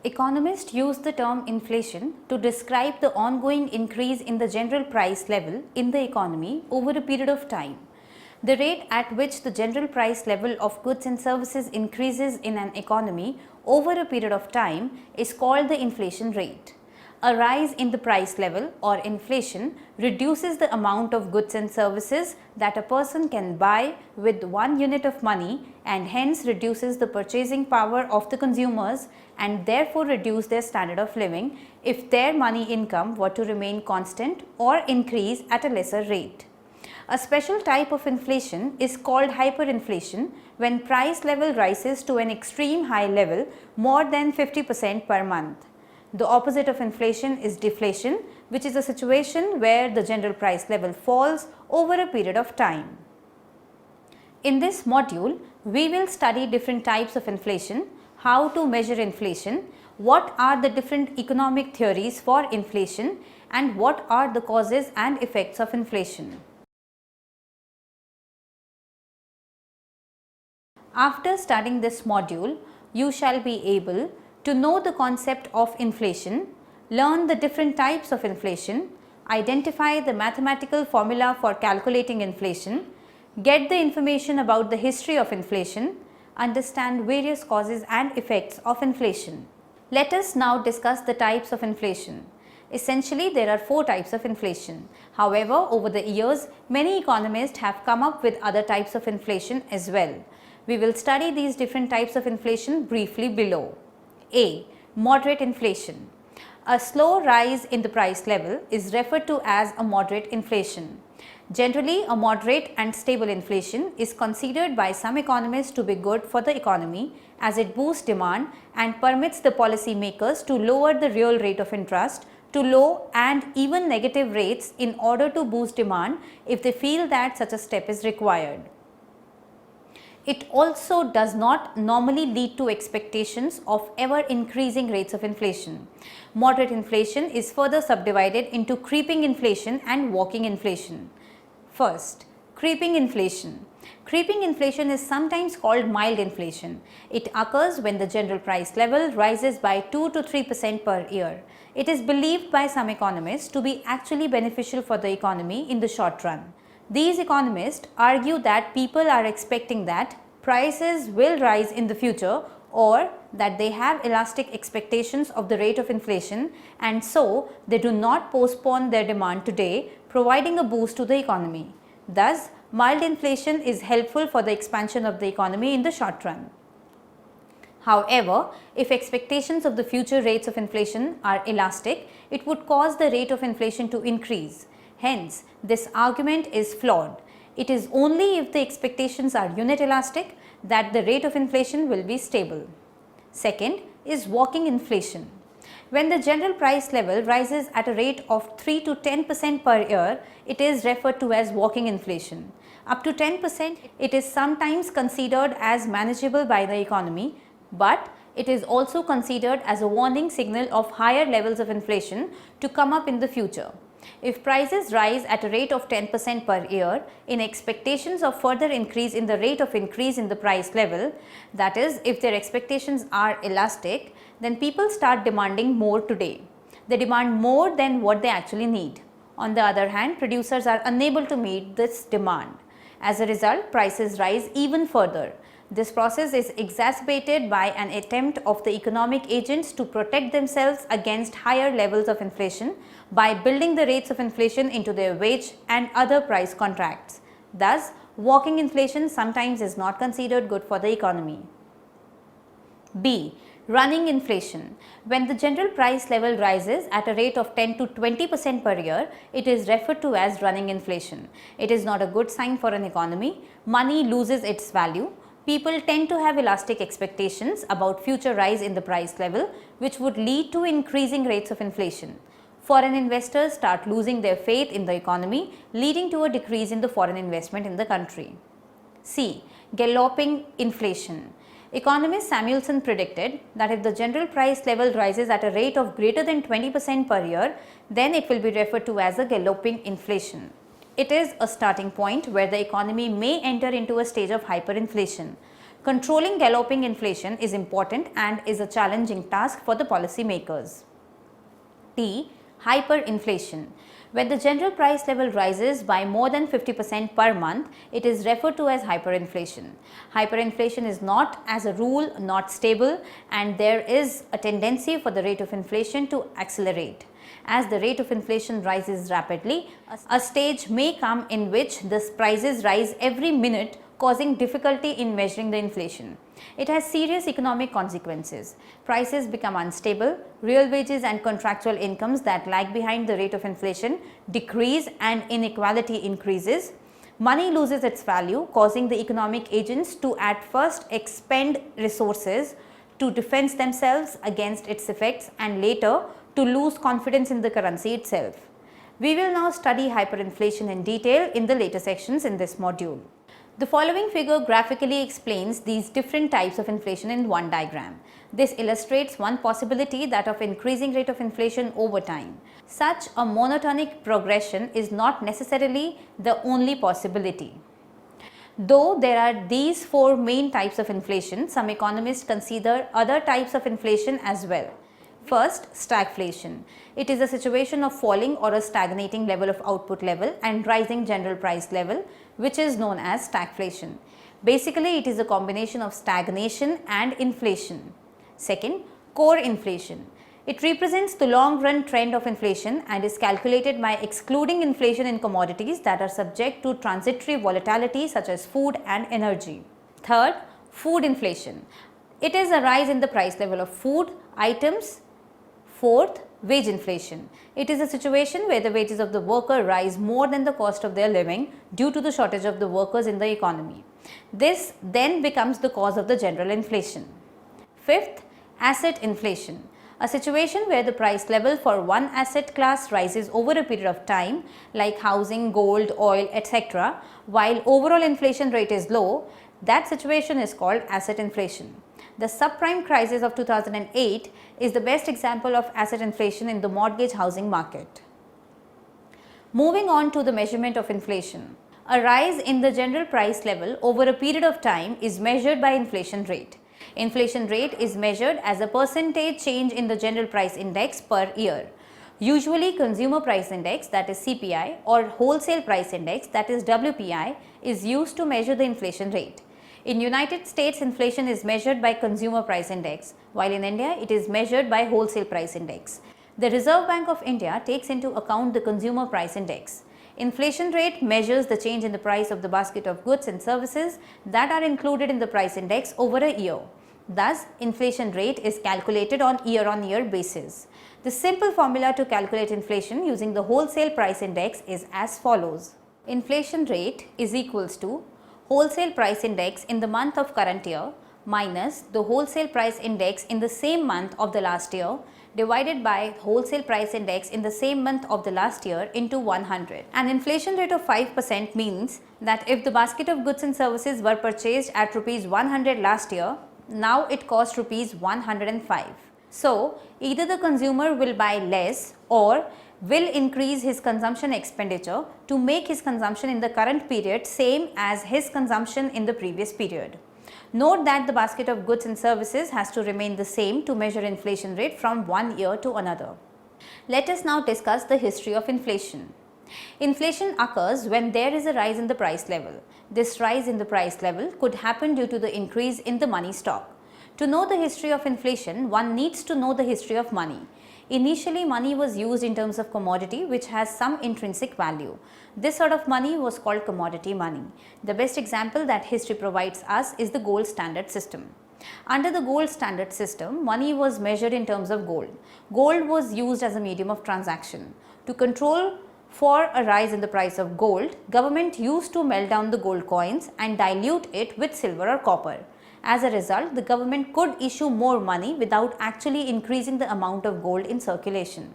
Economists use the term inflation to describe the ongoing increase in the general price level in the economy over a period of time. The rate at which the general price level of goods and services increases in an economy over a period of time is called the inflation rate. A rise in the price level or inflation reduces the amount of goods and services that a person can buy with 1 unit of money and hence reduces the purchasing power of the consumers and therefore reduce their standard of living if their money income were to remain constant or increase at a lesser rate. A special type of inflation is called hyperinflation when price level rises to an extreme high level more than 50% per month. The opposite of inflation is deflation, which is a situation where the general price level falls over a period of time. In this module, we will study different types of inflation, how to measure inflation, what are the different economic theories for inflation, and what are the causes and effects of inflation. After studying this module, you shall be able to know the concept of inflation, learn the different types of inflation, identify the mathematical formula for calculating inflation, get the information about the history of inflation, understand various causes and effects of inflation. Let us now discuss the types of inflation. Essentially, there are 4 types of inflation. However, over the years, many economists have come up with other types of inflation as well. We will study these different types of inflation briefly below. A. Moderate inflation. A slow rise in the price level is referred to as a moderate inflation. Generally, a moderate and stable inflation is considered by some economists to be good for the economy as it boosts demand and permits the policy makers to lower the real rate of interest to low and even negative rates in order to boost demand if they feel that such a step is required. It also does not normally lead to expectations of ever increasing rates of inflation. Moderate inflation is further subdivided into creeping inflation and walking inflation. First, creeping inflation. Creeping inflation is sometimes called mild inflation. It occurs when the general price level rises by 2 to 3% per year. It is believed by some economists to be actually beneficial for the economy in the short run. These economists argue that people are expecting that prices will rise in the future or that they have elastic expectations of the rate of inflation and so they do not postpone their demand today, providing a boost to the economy. Thus, mild inflation is helpful for the expansion of the economy in the short run. However, if expectations of the future rates of inflation are elastic, it would cause the rate of inflation to increase. Hence, this argument is flawed. It is only if the expectations are unit elastic that the rate of inflation will be stable. Second is walking inflation. When the general price level rises at a rate of 3 to 10% per year, it is referred to as walking inflation. Up to 10%, it is sometimes considered as manageable by the economy, but it is also considered as a warning signal of higher levels of inflation to come up in the future. If prices rise at a rate of 10% per year in expectations of further increase in the rate of increase in the price level, that is, if their expectations are elastic, then people start demanding more today. They demand more than what they actually need. On the other hand, producers are unable to meet this demand. As a result, prices rise even further. This process is exacerbated by an attempt of the economic agents to protect themselves against higher levels of inflation by building the rates of inflation into their wage and other price contracts. Thus, walking inflation sometimes is not considered good for the economy. B. Running inflation. When the general price level rises at a rate of 10 to 20% per year, it is referred to as running inflation. It is not a good sign for an economy. Money loses its value. People tend to have elastic expectations about future rise in the price level, which would lead to increasing rates of inflation. Foreign investors start losing their faith in the economy, leading to a decrease in the foreign investment in the country. C. Galloping inflation. Economist Samuelson predicted that if the general price level rises at a rate of greater than 20% per year, then it will be referred to as a galloping inflation. It is a starting point where the economy may enter into a stage of hyperinflation. Controlling galloping inflation is important and is a challenging task for the policymakers. T. Hyperinflation. When the general price level rises by more than 50% per month, it is referred to as hyperinflation. Hyperinflation is not, as a rule, not stable, and there is a tendency for the rate of inflation to accelerate. As the rate of inflation rises rapidly, a stage may come in which the prices rise every minute, causing difficulty in measuring the inflation. It has serious economic consequences. Prices become unstable, real wages and contractual incomes that lag behind the rate of inflation decrease and inequality increases. Money loses its value, causing the economic agents to at first expend resources to defend themselves against its effects and later to lose confidence in the currency itself. We will now study hyperinflation in detail in the later sections in this module. The following figure graphically explains these different types of inflation in one diagram. This illustrates one possibility, that of increasing rate of inflation over time. Such a monotonic progression is not necessarily the only possibility. Though there are these four main types of inflation, some economists consider other types of inflation as well. First, stagflation. It is a situation of falling or a stagnating level of output level and rising general price level, which is known as stagflation. Basically, it is a combination of stagnation and inflation. Second, core inflation. It represents the long run trend of inflation and is calculated by excluding inflation in commodities that are subject to transitory volatility such as food and energy. Third, food inflation. It is a rise in the price level of food items. Fourth, wage inflation. It is a situation where the wages of the worker rise more than the cost of their living due to the shortage of the workers in the economy. This then becomes the cause of the general inflation. Fifth, asset inflation. A situation where the price level for one asset class rises over a period of time, like housing, gold, oil, etc., while overall inflation rate is low. That situation is called asset inflation. The subprime crisis of 2008 is the best example of asset inflation in the mortgage housing market. Moving on to the measurement of inflation. A rise in the general price level over a period of time is measured by inflation rate. Inflation rate is measured as a percentage change in the general price index per year. Usually, consumer price index, that is CPI, or wholesale price index, that is WPI, is used to measure the inflation rate. In United States, inflation is measured by consumer price index, while in India it is measured by wholesale price index. The Reserve Bank of India takes into account the consumer price index. Inflation rate measures the change in the price of the basket of goods and services that are included in the price index over a year. Thus, inflation rate is calculated on year-on-year basis. The simple formula to calculate inflation using the wholesale price index is as follows. Inflation rate is equals to wholesale price index in the month of current year minus the wholesale price index in the same month of the last year divided by wholesale price index in the same month of the last year into 100. An inflation rate of 5% means that if the basket of goods and services were purchased at rupees 100 last year, now it costs rupees 105. So, either the consumer will buy less or will increase his consumption expenditure to make his consumption in the current period same as his consumption in the previous period. Note that the basket of goods and services has to remain the same to measure inflation rate from one year to another. Let us now discuss the history of inflation. Inflation occurs when there is a rise in the price level. This rise in the price level could happen due to the increase in the money stock. To know the history of inflation, one needs to know the history of money. Initially, money was used in terms of commodity which has some intrinsic value. This sort of money was called commodity money. The best example that history provides us is the gold standard system. Under the gold standard system, money was measured in terms of gold. Gold was used as a medium of transaction. To control for a rise in the price of gold, government used to melt down the gold coins and dilute it with silver or copper. As a result, the government could issue more money without actually increasing the amount of gold in circulation.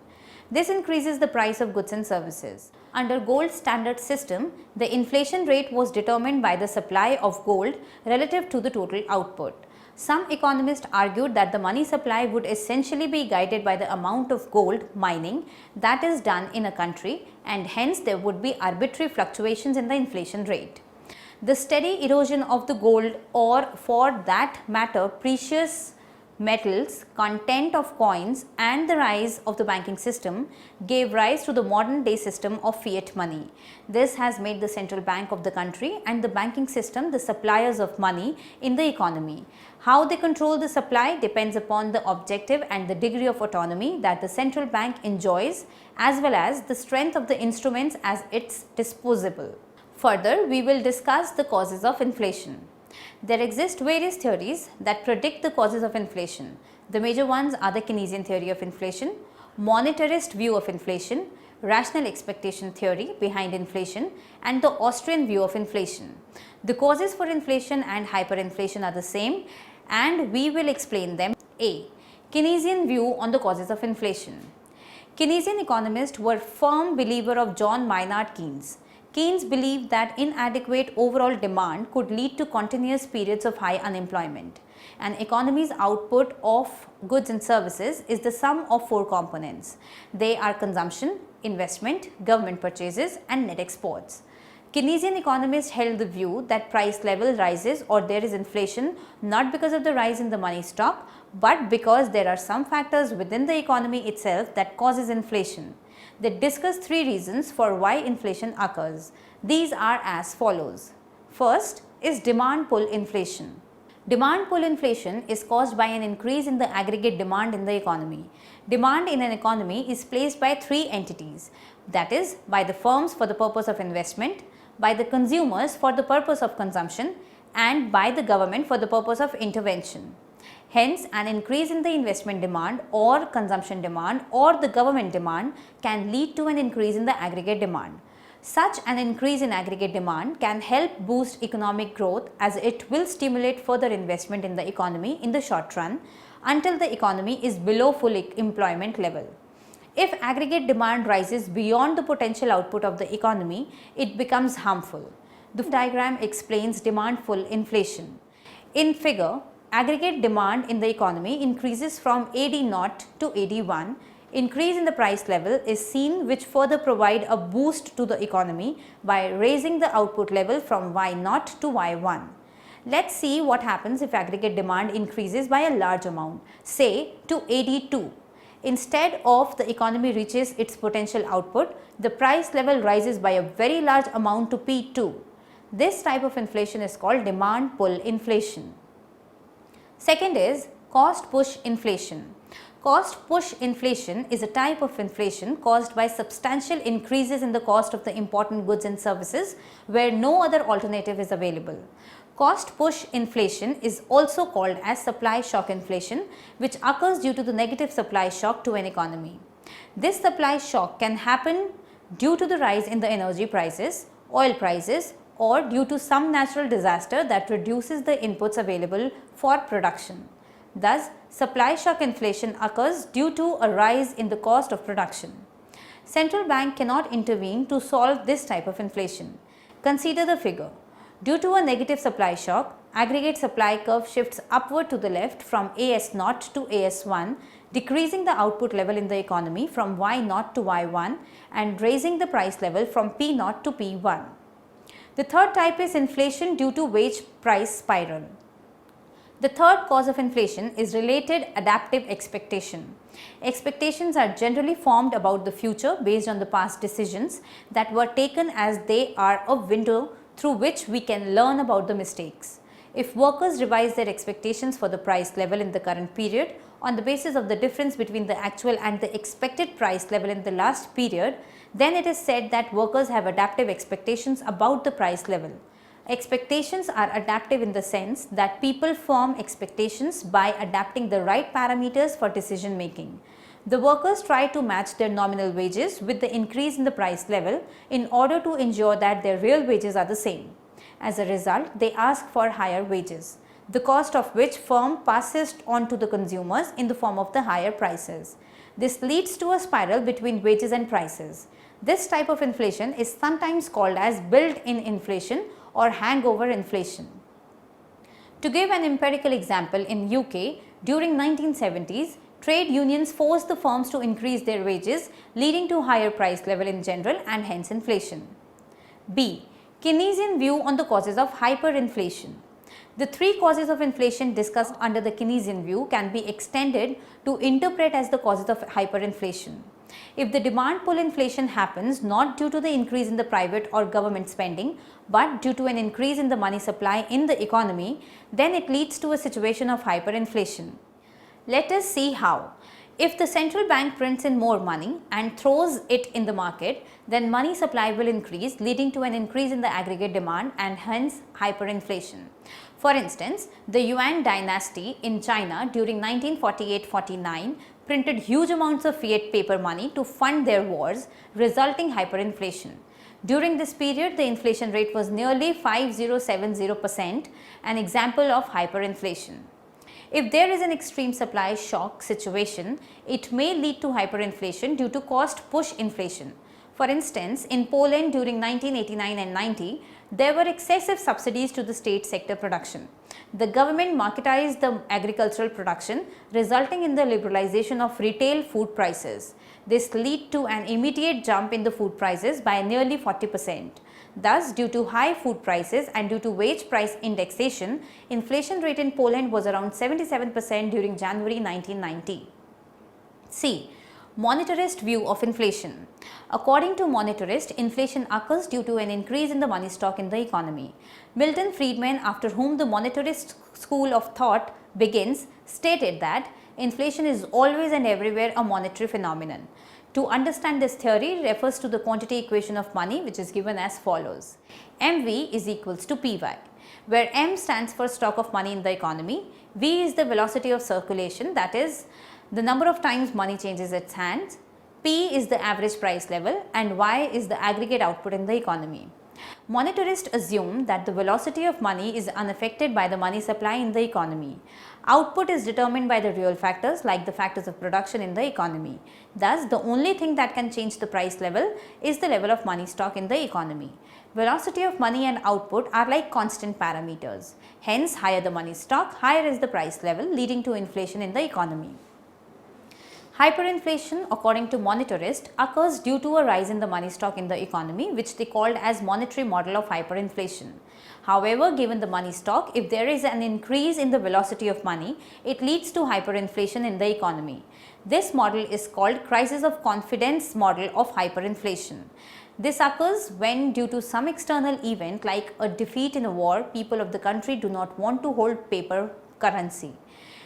This increases the price of goods and services. Under gold standard system, the inflation rate was determined by the supply of gold relative to the total output. Some economists argued that the money supply would essentially be guided by the amount of gold mining that is done in a country, and hence there would be arbitrary fluctuations in the inflation rate. The steady erosion of the gold, or for that matter precious metals content of coins, and the rise of the banking system gave rise to the modern day system of fiat money. This has made the central bank of the country and the banking system the suppliers of money in the economy. How they control the supply depends upon the objective and the degree of autonomy that the central bank enjoys, as well as the strength of the instruments at its disposal. Further, we will discuss the causes of inflation. There exist various theories that predict the causes of inflation. The major ones are the Keynesian theory of inflation, monetarist view of inflation, rational expectation theory behind inflation, and the Austrian view of inflation. The causes for inflation and hyperinflation are the same, and we will explain them. A. Keynesian view on the causes of inflation. Keynesian economists were firm believer of John Maynard Keynes. Keynes believed that inadequate overall demand could lead to continuous periods of high unemployment. An economy's output of goods and services is the sum of four components. They are consumption, investment, government purchases, and net exports. Keynesian economists held the view that price level rises or there is inflation not because of the rise in the money stock, but because there are some factors within the economy itself that causes inflation. They discuss three reasons for why inflation occurs. These are as follows. First is demand pull inflation. Demand pull inflation is caused by an increase in the aggregate demand in the economy. Demand in an economy is placed by three entities, that is, by the firms for the purpose of investment, by the consumers for the purpose of consumption, and by the government for the purpose of intervention. Hence, an increase in the investment demand or consumption demand or the government demand can lead to an increase in the aggregate demand. Such an increase in aggregate demand can help boost economic growth, as it will stimulate further investment in the economy in the short run until the economy is below full employment level. If aggregate demand rises beyond the potential output of the economy, it becomes harmful. The diagram explains demand pull inflation. In figure, aggregate demand in the economy increases from AD0 to AD1. Increase in the price level is seen, which further provide a boost to the economy by raising the output level from Y0 to Y1. Let's see what happens if aggregate demand increases by a large amount, say to AD2. Instead of the economy reaches its potential output, the price level rises by a very large amount to P2. This type of inflation is called demand pull inflation. Second is cost push inflation. Cost push inflation is a type of inflation caused by substantial increases in the cost of the important goods and services where no other alternative is available. Cost push inflation is also called as supply shock inflation, which occurs due to the negative supply shock to an economy. This supply shock can happen due to the rise in the energy prices, oil prices, or due to some natural disaster that reduces the inputs available for production. Thus, supply shock inflation occurs due to a rise in the cost of production. Central bank cannot intervene to solve this type of inflation. Consider the figure. Due to a negative supply shock, aggregate supply curve shifts upward to the left from AS0 to AS1, decreasing the output level in the economy from Y0 to Y1 and raising the price level from P0 to P1. The third type is inflation due to wage price spiral. The third cause of inflation is related adaptive expectation. Expectations are generally formed about the future based on the past decisions that were taken, as they are a window through which we can learn about the mistakes. If workers revise their expectations for the price level in the current period on the basis of the difference between the actual and the expected price level in the last period, then it is said that workers have adaptive expectations about the price level. Expectations are adaptive in the sense that people form expectations by adapting the right parameters for decision making. The workers try to match their nominal wages with the increase in the price level in order to ensure that their real wages are the same. As a result, they ask for higher wages, the cost of which firm passes on to the consumers in the form of the higher prices. This leads to a spiral between wages and prices. This type of inflation is sometimes called as built-in inflation or hangover inflation. To give an empirical example, in UK during 1970s, trade unions forced the firms to increase their wages, leading to higher price level in general and hence inflation. B. Keynesian view on the causes of hyperinflation. The three causes of inflation discussed under the Keynesian view can be extended to interpret as the causes of hyperinflation. If the demand pull inflation happens not due to the increase in the private or government spending, but due to an increase in the money supply in the economy, then it leads to a situation of hyperinflation. Let us see how. If the central bank prints in more money and throws it in the market, then money supply will increase, leading to an increase in the aggregate demand and hence hyperinflation. For instance, the Yuan dynasty in China during 1948-49 printed huge amounts of fiat paper money to fund their wars, resulting hyperinflation. During this period, the inflation rate was nearly 5070%, an example of hyperinflation. If there is an extreme supply shock situation, it may lead to hyperinflation due to cost push inflation. For instance, in Poland during 1989 and 90, there were excessive subsidies to the state sector production. The government marketized the agricultural production, resulting in the liberalization of retail food prices. This led to an immediate jump in the food prices by nearly 40%. Thus, due to high food prices and due to wage price indexation, inflation rate in Poland was around 77% during January 1990. C. Monetarist view of inflation. According to monetarist, inflation occurs due to an increase in the money stock in the economy. Milton Friedman, after whom the monetarist school of thought begins, stated that inflation is always and everywhere a monetary phenomenon. To understand this theory refers to the quantity equation of money, which is given as follows. MV is equals to PY, where M stands for stock of money in the economy, V is the velocity of circulation, that is the number of times money changes its hands, P is the average price level, and Y is the aggregate output in the economy. Monetarists assume that the velocity of money is unaffected by the money supply in the economy. Output is determined by the real factors like the factors of production in the economy. Thus, the only thing that can change the price level is the level of money stock in the economy. Velocity of money and output are like constant parameters. Hence, higher the money stock, higher is the price level, leading to inflation in the economy. Hyperinflation, according to monetarists, occurs due to a rise in the money stock in the economy, which they called as monetary model of hyperinflation. However, given the money stock, if there is an increase in the velocity of money, it leads to hyperinflation in the economy. This model is called crisis of confidence model of hyperinflation. This occurs when, due to some external event like a defeat in a war, people of the country do not want to hold paper currency.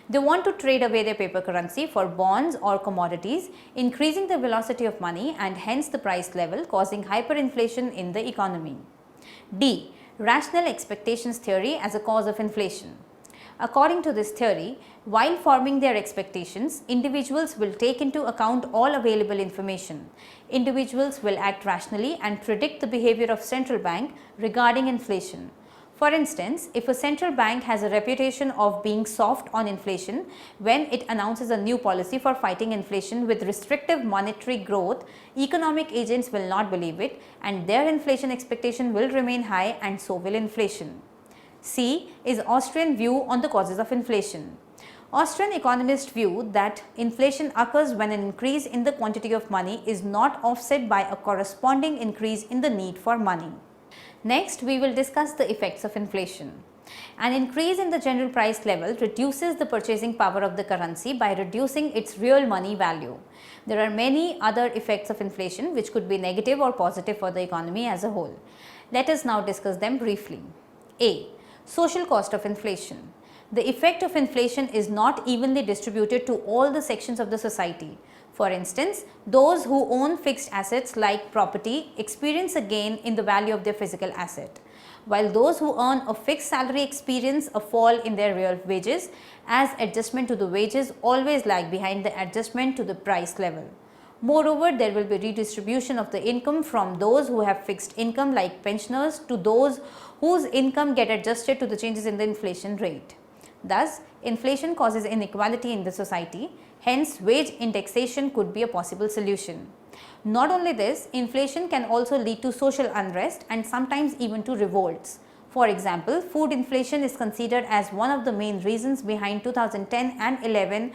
They want to trade away their paper currency for bonds or commodities, increasing the velocity of money and hence the price level, causing hyperinflation in the economy. D. Rational expectations theory as a cause of inflation. According to this theory, while forming their expectations, individuals will take into account all available information. Individuals will act rationally and predict the behavior of central bank regarding inflation. For instance, if a central bank has a reputation of being soft on inflation, when it announces a new policy for fighting inflation with restrictive monetary growth, economic agents will not believe it and their inflation expectation will remain high and so will inflation. C is Austrian view on the causes of inflation. Austrian economists view that inflation occurs when an increase in the quantity of money is not offset by a corresponding increase in the need for money. Next, we will discuss the effects of inflation. An increase in the general price level reduces the purchasing power of the currency by reducing its real money value. There are many other effects of inflation which could be negative or positive for the economy as a whole. Let us now discuss them briefly. A. Social cost of inflation. The effect of inflation is not evenly distributed to all the sections of the society. For instance, those who own fixed assets like property experience a gain in the value of their physical asset, while those who earn a fixed salary experience a fall in their real wages, as adjustment to the wages always lag behind the adjustment to the price level. Moreover, there will be redistribution of the income from those who have fixed income like pensioners to those whose income get adjusted to the changes in the inflation rate. Thus, inflation causes inequality in the society. Hence, wage indexation could be a possible solution. Not only this, inflation can also lead to social unrest and sometimes even to revolts. For example, food inflation is considered as one of the main reasons behind 2010 and 11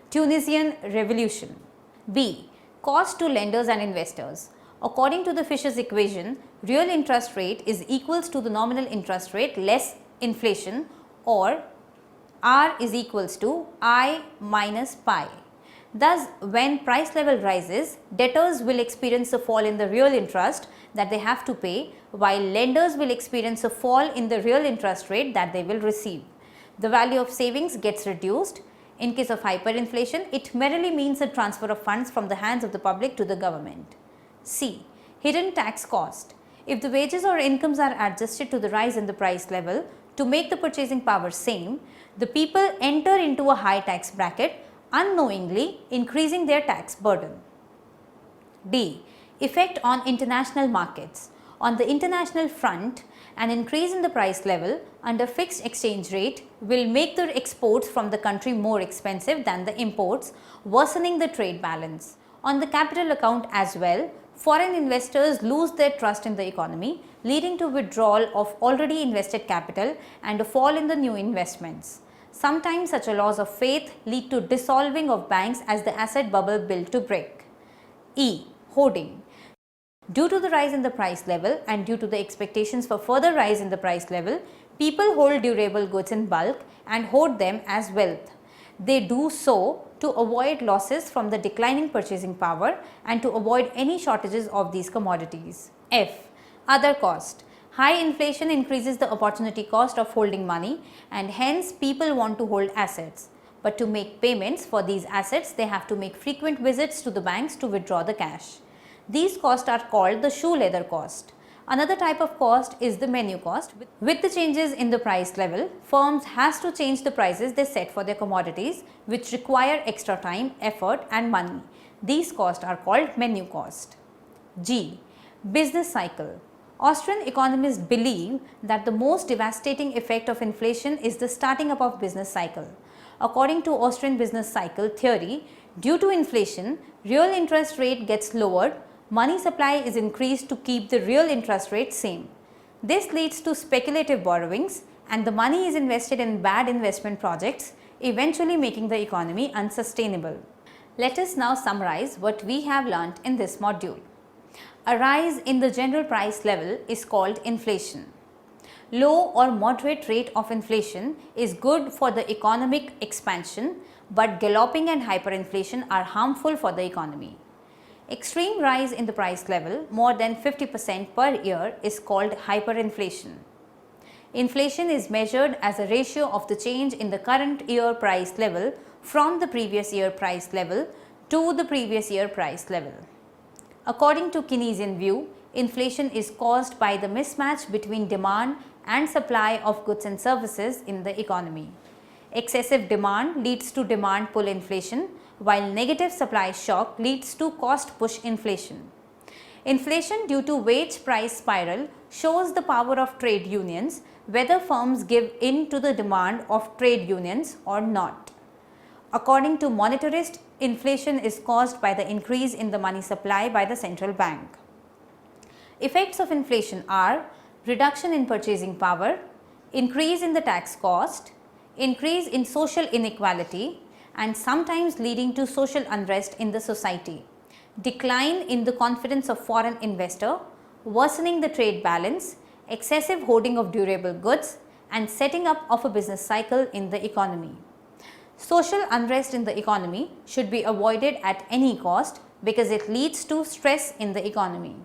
Tunisian revolution. B. Cost to lenders and investors. According to the Fisher's equation, real interest rate is equals to the nominal interest rate less inflation, or R is equals to I minus pi. Thus, when price level rises, debtors will experience a fall in the real interest that they have to pay, while lenders will experience a fall in the real interest rate that they will receive. The value of savings gets reduced. In case of hyperinflation, it merely means a transfer of funds from the hands of the public to the government. C. Hidden tax cost. If the wages or incomes are adjusted to the rise in the price level to make the purchasing power same, the people enter into a high tax bracket, unknowingly increasing their tax burden. D. Effect on international markets. On the international front, an increase in the price level under fixed exchange rate will make the exports from the country more expensive than the imports, worsening the trade balance. On the capital account as well, foreign investors lose their trust in the economy, leading to withdrawal of already invested capital and a fall in the new investments. Sometimes such a loss of faith lead to dissolving of banks as the asset bubble built to break. E. Hoarding. Due to the rise in the price level and due to the expectations for further rise in the price level, people hold durable goods in bulk and hoard them as wealth. They do so to avoid losses from the declining purchasing power and to avoid any shortages of these commodities. F. Other cost. High inflation increases the opportunity cost of holding money, and hence people want to hold assets. But to make payments for these assets, they have to make frequent visits to the banks to withdraw the cash. These costs are called the shoe leather cost. Another type of cost is the menu cost. With the changes in the price level, firms has to change the prices they set for their commodities, which require extra time, effort and money. These costs are called menu cost. G. Business cycle. Austrian economists believe that the most devastating effect of inflation is the starting up of business cycle. According to Austrian business cycle theory, due to inflation, real interest rate gets lowered, money supply is increased to keep the real interest rate same. This leads to speculative borrowings and the money is invested in bad investment projects, eventually making the economy unsustainable. Let us now summarize what we have learnt in this module. A rise in the general price level is called inflation. Low or moderate rate of inflation is good for the economic expansion, but galloping and hyperinflation are harmful for the economy. Extreme rise in the price level, more than 50% per year, is called hyperinflation. Inflation is measured as a ratio of the change in the current year price level from the previous year price level to the previous year price level. According to Keynesian view, inflation is caused by the mismatch between demand and supply of goods and services in the economy. Excessive demand leads to demand pull inflation, while negative supply shock leads to cost push inflation. Inflation due to wage price spiral shows the power of trade unions, whether firms give in to the demand of trade unions or not. According to monetarists, inflation is caused by the increase in the money supply by the central bank. Effects of inflation are reduction in purchasing power, increase in the tax cost, increase in social inequality, and sometimes leading to social unrest in the society, decline in the confidence of foreign investor, worsening the trade balance, excessive hoarding of durable goods, and setting up of a business cycle in the economy. Social unrest in the economy should be avoided at any cost because it leads to stress in the economy.